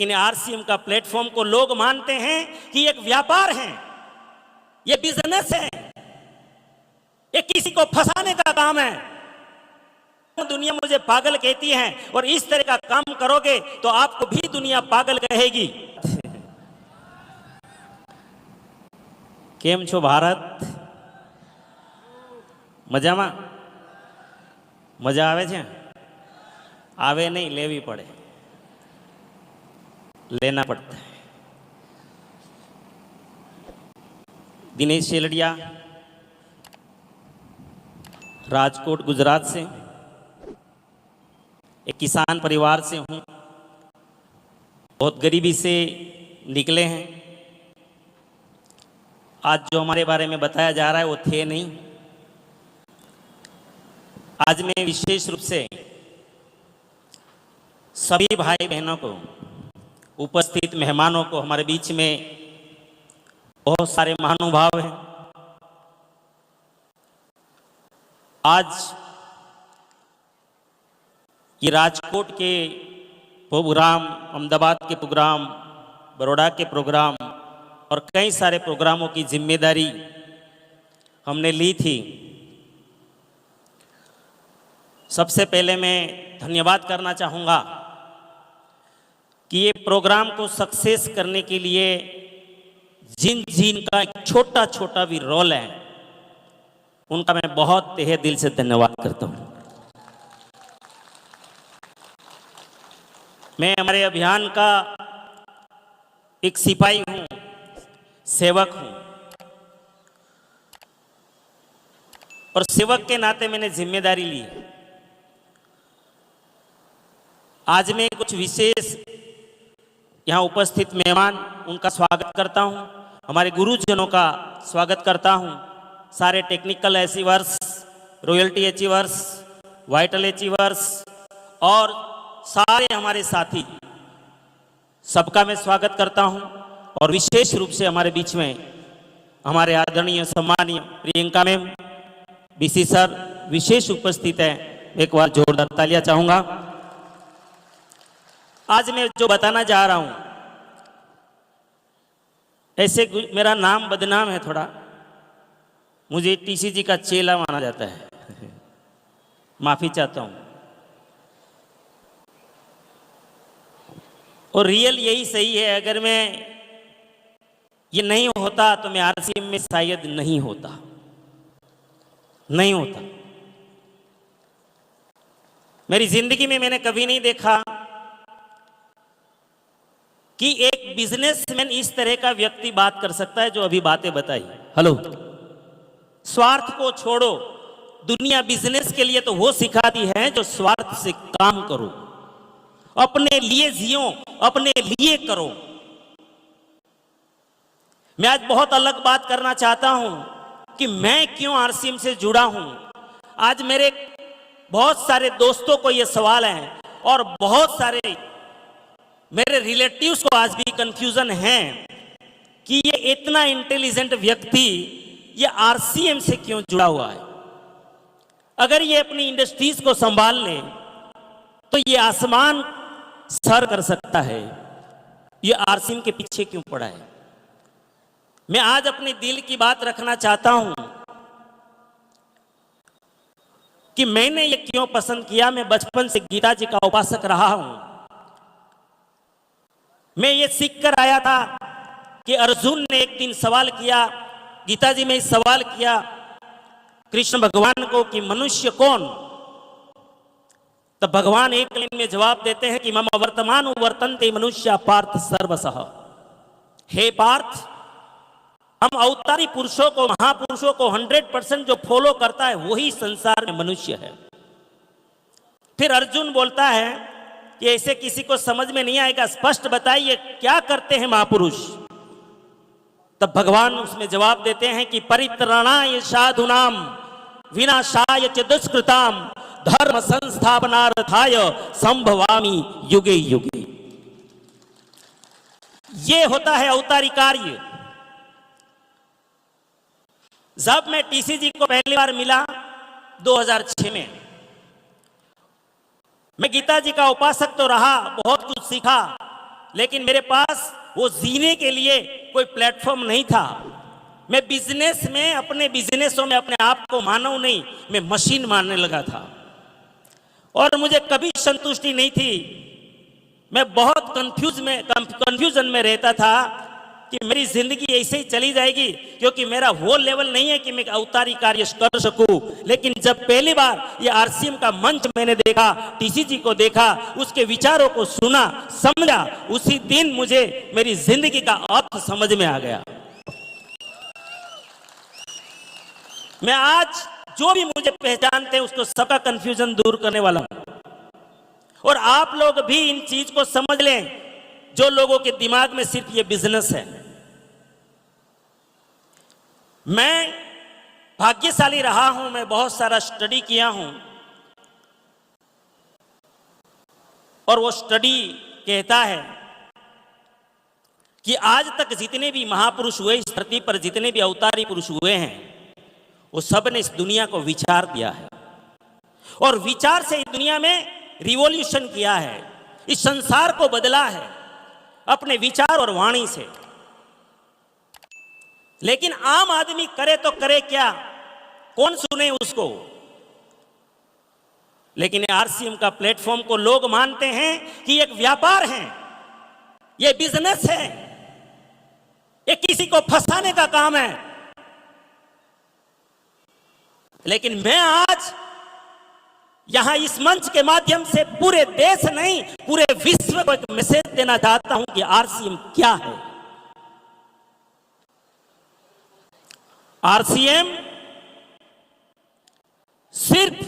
लेकिन आरसीएम का प्लेटफॉर्म को लोग मानते हैं कि एक व्यापार है, ये बिजनेस है, ये किसी को फंसाने का काम है। दुनिया मुझे पागल कहती है और इस तरह का काम करोगे तो आपको भी दुनिया पागल कहेगी। केम छो भारत? मजामा? मजा आवे छे? आवे नहीं, लेवी पड़े, लेना पड़ता है। दिनेश शेलडिया, राजकोट गुजरात से, एक किसान परिवार से हूँ, बहुत गरीबी से निकले हैं। आज जो हमारे बारे में बताया जा रहा है वो थे नहीं। आज मैं विशेष रूप से सभी भाई बहनों को, उपस्थित मेहमानों को, हमारे बीच में बहुत सारे महानुभाव हैं। आज ये राजकोट के प्रोग्राम, अहमदाबाद के प्रोग्राम, बड़ौदा के प्रोग्राम और कई सारे प्रोग्रामों की जिम्मेदारी हमने ली थी। सबसे पहले मैं धन्यवाद करना चाहूँगा कि ये प्रोग्राम को सक्सेस करने के लिए जिन जिन का एक छोटा छोटा भी रोल है, उनका मैं बहुत तहे दिल से धन्यवाद करता हूँ। मैं हमारे अभियान का एक सिपाही हूँ, सेवक हूँ, और सेवक के नाते मैंने जिम्मेदारी ली। आज मैं कुछ विशेष यहाँ उपस्थित मेहमान, उनका स्वागत करता हूँ, हमारे गुरुजनों का स्वागत करता हूँ, सारे technical achievers, royalty achievers, vital achievers और सारे हमारे साथी, सबका मैं स्वागत करता हूँ। और विशेष रूप से हमारे बीच में हमारे आदरणीय सम्मानीय प्रियंका मैम, बीसी सर विशेष उपस्थित है। एक बार जोरदार तालियां चाहूँगा। आज मैं जो बताना जा रहा हूँ, ऐसे मेरा नाम बदनाम है थोड़ा, मुझे टीसीजी का चेला माना जाता है, माफ़ी चाहता हूँ। और रियल यही सही है, अगर मैं ये नहीं होता तो मैं आरसीएम में शायद नहीं होता। मेरी जिंदगी में मैंने कभी नहीं देखा कि एक बिजनेसमैन इस तरह का व्यक्ति बात कर सकता है जो अभी बातें बताई। हेलो, स्वार्थ को छोड़ो, दुनिया बिजनेस के लिए तो वो सिखाती है जो स्वार्थ से काम करो, अपने लिए जियो, अपने लिए करो। मैं आज बहुत अलग बात करना चाहता हूं कि मैं क्यों आरसीएम से जुड़ा हूं। आज मेरे बहुत सारे दोस्तों को यह सवाल है और बहुत सारे मेरे रिलेटिव्स को आज भी कंफ्यूजन है कि ये इतना इंटेलिजेंट व्यक्ति ये आरसीएम से क्यों जुड़ा हुआ है। अगर ये अपनी इंडस्ट्रीज को संभाल ले तो ये आसमान सर कर सकता है, ये आरसीएम के पीछे क्यों पड़ा है। मैं आज अपने दिल की बात रखना चाहता हूं कि मैंने ये क्यों पसंद किया। मैं बचपन से गीता जी का उपासक रहा हूं। मैं ये सीख कर आया था कि अर्जुन ने एक दिन सवाल किया, गीता जी में सवाल किया कृष्ण भगवान को कि मनुष्य कौन। तब भगवान एक लाइन में जवाब देते हैं कि मम वर्तमान वर्तन्ते मनुष्य पार्थ सर्वसः। हे पार्थ, हम अवतारी पुरुषों को, महापुरुषों को 100% जो फॉलो करता है वही संसार में मनुष्य है। फिर अर्जुन बोलता है कि ऐसे किसी को समझ में नहीं आएगा, स्पष्ट बताइए क्या करते हैं महापुरुष। तब भगवान उसमें जवाब देते हैं कि परित्राणाय साधूनाम विनाशाय च दुष्कृताम धर्म संस्थापनार्थाय संभवामि युगे युगे। ये होता है अवतारी कार्य। जब मैं टीसीजी को पहली बार मिला 2006 में, मैं गीता जी का उपासक तो रहा, बहुत कुछ सीखा, लेकिन मेरे पास वो जीने के लिए कोई प्लेटफॉर्म नहीं था। मैं बिजनेस में, अपने बिजनेसों में अपने आप को मानव नहीं, मैं मशीन मानने लगा था और मुझे कभी संतुष्टि नहीं थी। मैं बहुत कंफ्यूजन में रहता था कि मेरी जिंदगी ऐसे ही चली जाएगी, क्योंकि मेरा वो लेवल नहीं है कि मैं अवतारी कार्य कर सकूं। लेकिन जब पहली बार ये आरसीएम का मंच मैंने देखा, टीसीजी को देखा, उसके विचारों को सुना, समझा, उसी दिन मुझे मेरी जिंदगी का अर्थ समझ में आ गया। मैं आज जो भी मुझे पहचानते हैं उसको सबका कंफ्यूजन दूर करने वाला हूं। और आप लोग भी इन चीज को समझ लें, जो लोगों के दिमाग में सिर्फ ये बिजनेस है। मैं भाग्यशाली रहा हूं, मैं बहुत सारा स्टडी किया हूं और वो स्टडी कहता है कि आज तक जितने भी महापुरुष हुए इस धरती पर, जितने भी अवतारी पुरुष हुए हैं, वो सब ने इस दुनिया को विचार दिया है और विचार से इस दुनिया में रिवॉल्यूशन किया है, इस संसार को बदला है अपने विचार और वाणी से। लेकिन आम आदमी करे तो करे क्या, कौन सुने उसको। लेकिन आरसीएम का प्लेटफॉर्म को लोग मानते हैं कि एक व्यापार है, ये बिजनेस है, ये किसी को फंसाने का काम है। लेकिन मैं आज यहां इस मंच के माध्यम से पूरे देश नहीं, पूरे विश्व को एक मैसेज देना चाहता हूं कि आरसीएम क्या है। आरसीएम सिर्फ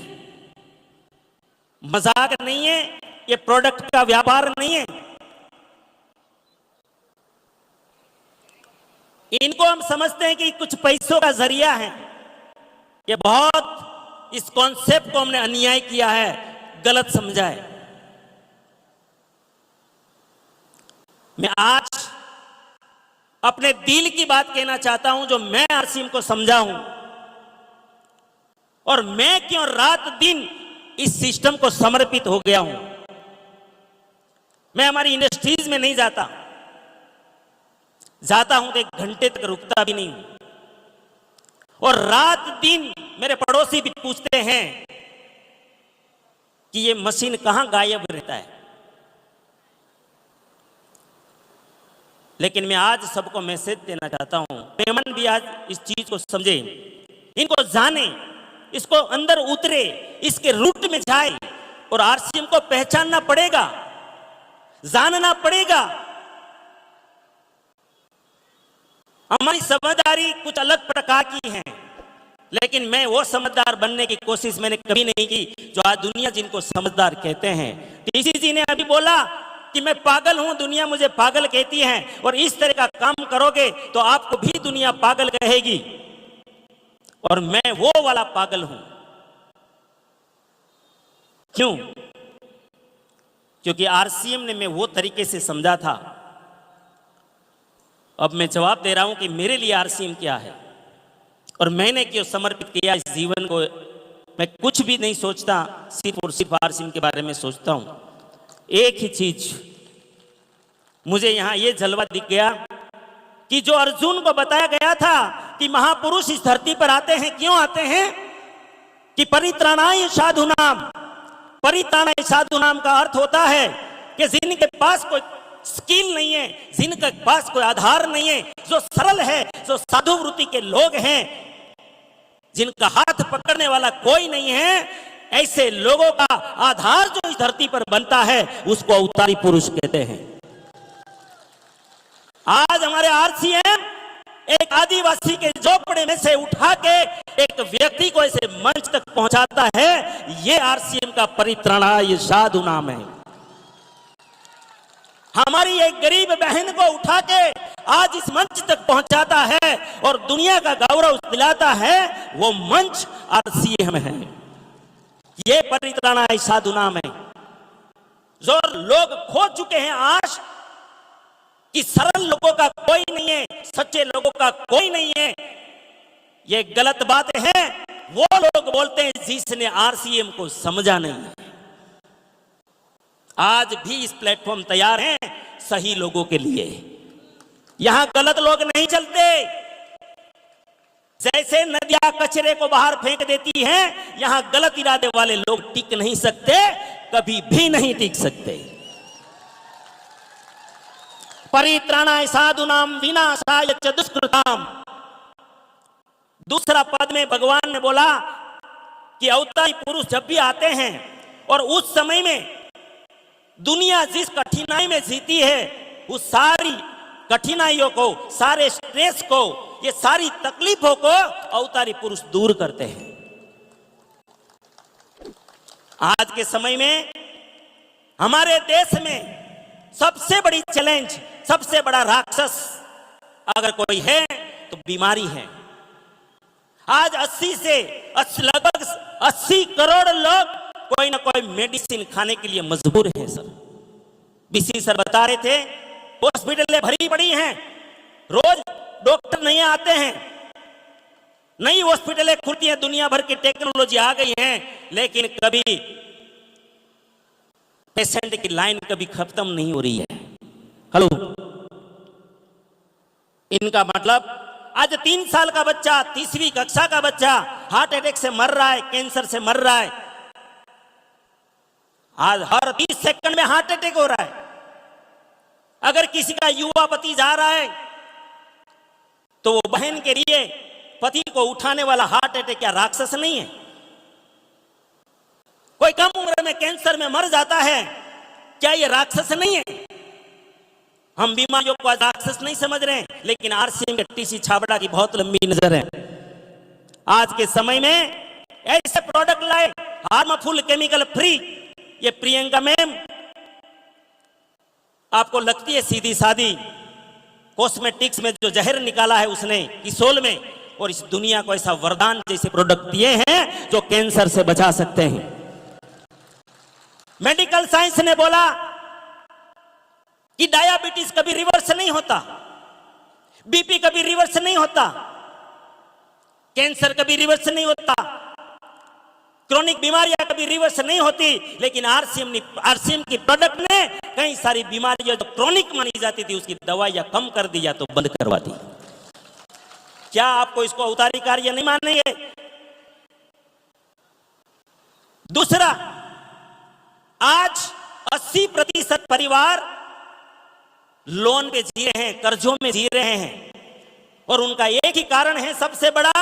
मजाक नहीं है, ये प्रोडक्ट का व्यापार नहीं है। इनको हम समझते हैं कि कुछ पैसों का जरिया है। ये बहुत, इस कॉन्सेप्ट को हमने अन्याय किया है, गलत समझा है। मैं आज अपने दिल की बात कहना चाहता हूं, जो मैं आरसीएम को समझा हूं और मैं क्यों रात दिन इस सिस्टम को समर्पित हो गया हूं। मैं हमारी इंडस्ट्रीज में नहीं जाता हूं तो 1 घंटे तक रुकता भी नहीं हूं। और रात दिन मेरे पड़ोसी भी पूछते हैं कि ये मशीन कहां गायब रहता है। लेकिन मैं आज सबको मैसेज देना चाहता हूं, मेहमान भी आज इस चीज को समझे, इनको जाने, इसको अंदर उतरे, इसके रूट में जाए और आरसीएम को पहचानना पड़ेगा, जानना पड़ेगा। हमारी समझदारी कुछ अलग प्रकार की है, लेकिन मैं वो समझदार बनने की कोशिश मैंने कभी नहीं की जो आज दुनिया जिनको समझदार कहते हैं। टीसीजी ने अभी बोला कि मैं पागल हूं, दुनिया मुझे पागल कहती है, और इस तरह का काम करोगे तो आपको भी दुनिया पागल कहेगी। और मैं वो वाला पागल हूं। क्यों? क्योंकि आरसीएम ने मैं वो तरीके से समझा था। अब मैं जवाब दे रहा हूं कि मेरे लिए आरसीएम क्या है और मैंने क्यों समर्पित किया इस जीवन को। मैं कुछ भी नहीं सोचता, सिर्फ और सिर्फ आरसीएम के बारे में सोचता हूं। एक ही चीज मुझे यहां यह जलवा दिख गया कि जो अर्जुन को बताया गया था कि महापुरुष इस धरती पर आते हैं, क्यों आते हैं? कि परित्राणाय साधुनाम। परित्राणाय साधुनाम का अर्थ होता है कि जिनके पास कोई स्किल नहीं है, जिनके पास कोई आधार नहीं है, जो सरल है, जो साधु वृत्ति के लोग हैं, जिनका हाथ पकड़ने वाला कोई नहीं है, ऐसे लोगों का आधार जो इस धरती पर बनता है उसको अवतारी पुरुष कहते हैं। आज हमारे आरसीएम एक आदिवासी के झोपड़े में से उठा के एक व्यक्ति को ऐसे मंच तक पहुंचाता है। ये आरसीएम का परित्राणाय साधु नाम है। हमारी एक गरीब बहन को उठा के आज इस मंच तक पहुंचाता है और दुनिया का गौरव दिलाता है, वो मंच आरसीएम है। ये परित्राणाय साधु नाम है। जो लोग खो चुके हैं आश कि सरल लोगों का कोई नहीं है, सच्चे लोगों का कोई नहीं है, ये गलत बात है। वो लोग बोलते हैं जिसने आरसीएम को समझा नहीं है। आज भी इस प्लेटफॉर्म तैयार है सही लोगों के लिए। यहां गलत लोग नहीं चलते। जैसे नदियां कचरे को बाहर फेंक देती हैं, यहां गलत इरादे वाले लोग टिक नहीं सकते, कभी भी नहीं टिक सकते। परित्राणाय साधूनाम विनाशाय च दुष्कृताम। दूसरा पद में भगवान ने बोला कि अवतारी पुरुष जब भी आते हैं और उस समय में दुनिया जिस कठिनाई में जीती है, उस सारी कठिनाइयों को, सारे स्ट्रेस को, ये सारी तकलीफों को अवतारी पुरुष दूर करते हैं। आज के समय में हमारे देश में सबसे बड़ी चैलेंज, सबसे बड़ा राक्षस अगर कोई है तो बीमारी है। आज 80 से लगभग 80 करोड़ लोग कोई ना कोई मेडिसिन खाने के लिए मजबूर हैं सर। बीसी सर बता रहे थे, हॉस्पिटलें भरी पड़ी हैं, रोज डॉक्टर नहीं आते हैं, नई हॉस्पिटलें खुलती हैं, दुनिया भर की टेक्नोलॉजी आ गई है, लेकिन कभी पेशेंट की लाइन कभी खत्म नहीं हो रही है। हेलो, इनका मतलब आज 3 साल का बच्चा, 3वीं कक्षा का बच्चा हार्ट अटैक से मर रहा है, कैंसर से मर रहा है। आज हर 30 सेकंड में हार्ट अटैक हो रहा है। अगर किसी का युवा पति जा रहा है तो वो बहन के लिए पति को उठाने वाला हार्ट अटैक क्या राक्षस नहीं है? कोई कम उम्र में कैंसर में मर जाता है, क्या ये राक्षस नहीं है? हम बीमारियों को राक्षस नहीं समझ रहे हैं, लेकिन आरसीएम के टीसी छाबड़ा की बहुत लंबी नजर है। आज के समय में ऐसे प्रोडक्ट लाए हार्मफुल केमिकल फ्री। ये प्रियंका मैम आपको लगती है सीधी सादी, कॉस्मेटिक्स में जो जहर निकाला है उसने किसोल में, और इस दुनिया को ऐसा वरदान जैसे प्रोडक्ट दिए हैं जो कैंसर से बचा सकते हैं। मेडिकल साइंस ने बोला कि डायबिटीज कभी रिवर्स नहीं होता, बीपी कभी रिवर्स नहीं होता, कैंसर कभी रिवर्स नहीं होता, क्रोनिक बीमारियां कभी रिवर्स नहीं होती, लेकिन आरसीएम की प्रोडक्ट ने कई सारी बीमारियां जो क्रोनिक मानी जाती थी उसकी दवाइयां कम कर दी या तो बंद करवा दी। क्या आपको इसको अवतारी कार्य नहीं मानेंगे? दूसरा, आज 80% परिवार लोन पे जी रहे हैं, कर्जों में जी रहे हैं, और उनका एक ही कारण है सबसे बड़ा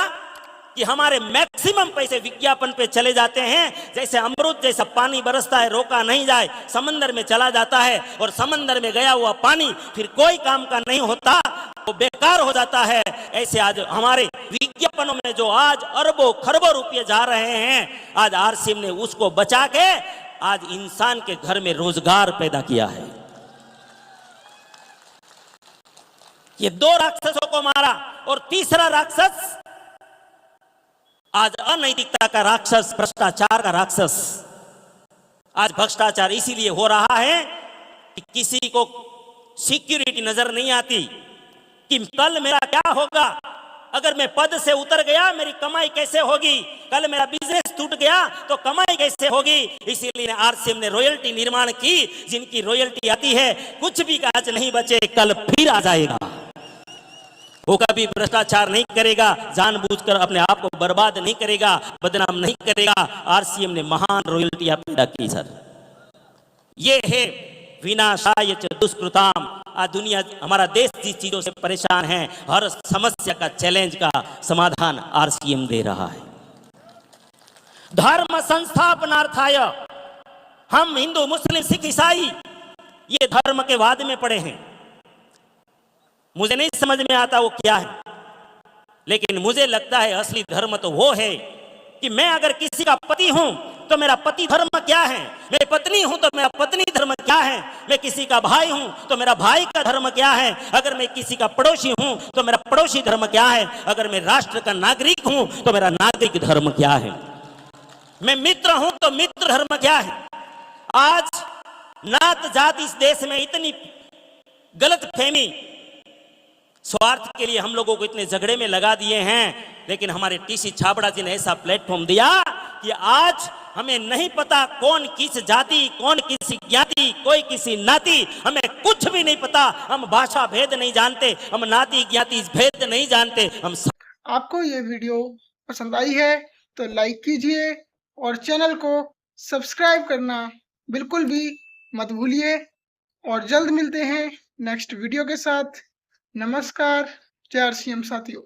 कि हमारे मैक्सिमम पैसे विज्ञापन पे चले जाते हैं। जैसे अमृत जैसा पानी बरसता है, रोका नहीं जाए, समंदर में चला जाता है, और समंदर में गया हुआ पानी फिर कोई काम का नहीं होता, वो बेकार हो जाता है। ऐसे आज हमारे विज्ञापनों में जो आज अरबों खरबों रुपये जा रहे हैं, आज आरसीएम ने उसको बचा के आज इंसान के घर में रोजगार पैदा किया है। ये 2 राक्षसों को मारा, और तीसरा राक्षस आज अनैतिकता का राक्षस, भ्रष्टाचार का राक्षस। आज भ्रष्टाचार इसीलिए हो रहा है कि किसी को सिक्योरिटी नजर नहीं आती कि कल मेरा क्या होगा, अगर मैं पद से उतर गया मेरी कमाई कैसे होगी, कल मेरा बिजनेस टूट गया तो कमाई कैसे होगी। इसीलिए आरसीएम ने रॉयल्टी निर्माण की, जिनकी रॉयल्टी आती है कुछ भी आज नहीं बचे, कल फिर आ जाएगा। वो कभी भ्रष्टाचार नहीं करेगा, जानबूझकर अपने आप को बर्बाद नहीं करेगा, बदनाम नहीं करेगा। आरसीएम ने महान रॉयल्टियां पैदा की सर। ये है विनाशाय च दुष्कृताम। आज दुनिया, हमारा देश जिस चीजों से परेशान है, हर समस्या का, चैलेंज का समाधान आरसीएम दे रहा है। धर्म संस्थापनार्थाय, हम हिंदू मुस्लिम सिख ईसाई ये धर्म के वाद में पड़े हैं। मुझे नहीं समझ में आता वो क्या है, लेकिन मुझे लगता है असली धर्म तो वो है कि मैं अगर किसी का पति हूं तो मेरा पति धर्म क्या है, मैं पत्नी हूं तो मेरा पत्नी धर्म क्या है, मैं किसी का भाई हूं तो मेरा भाई का धर्म क्या है, अगर मैं किसी का पड़ोसी हूं तो मेरा पड़ोसी धर्म क्या है, अगर मैं राष्ट्र का नागरिक हूं तो मेरा नागरिक धर्म क्या है, मैं मित्र हूं तो मित्र धर्म क्या है। आज नात जात इस देश में इतनी गलत फहमी, स्वार्थ के लिए हम लोगों को इतने झगड़े में लगा दिए हैं, लेकिन हमारे टीसी छाबड़ा जी ने ऐसा प्लेटफॉर्म दिया कि आज हमें नहीं पता कौन किस जाति, कौन किसी ज्ञाति, कोई किसी नाती, हमें कुछ भी नहीं पता, हम भाषा भेद नहीं जानते, हम नाती ज्ञाति भेद नहीं जानते, हम आपको ये वीडियो पसंद आई है तो लाइक कीजिए और चैनल को सब्सक्राइब करना बिल्कुल भी मत भूलिए और जल्द मिलते हैं नेक्स्ट वीडियो के साथ। नमस्कार, जय आर सी एम साथियों।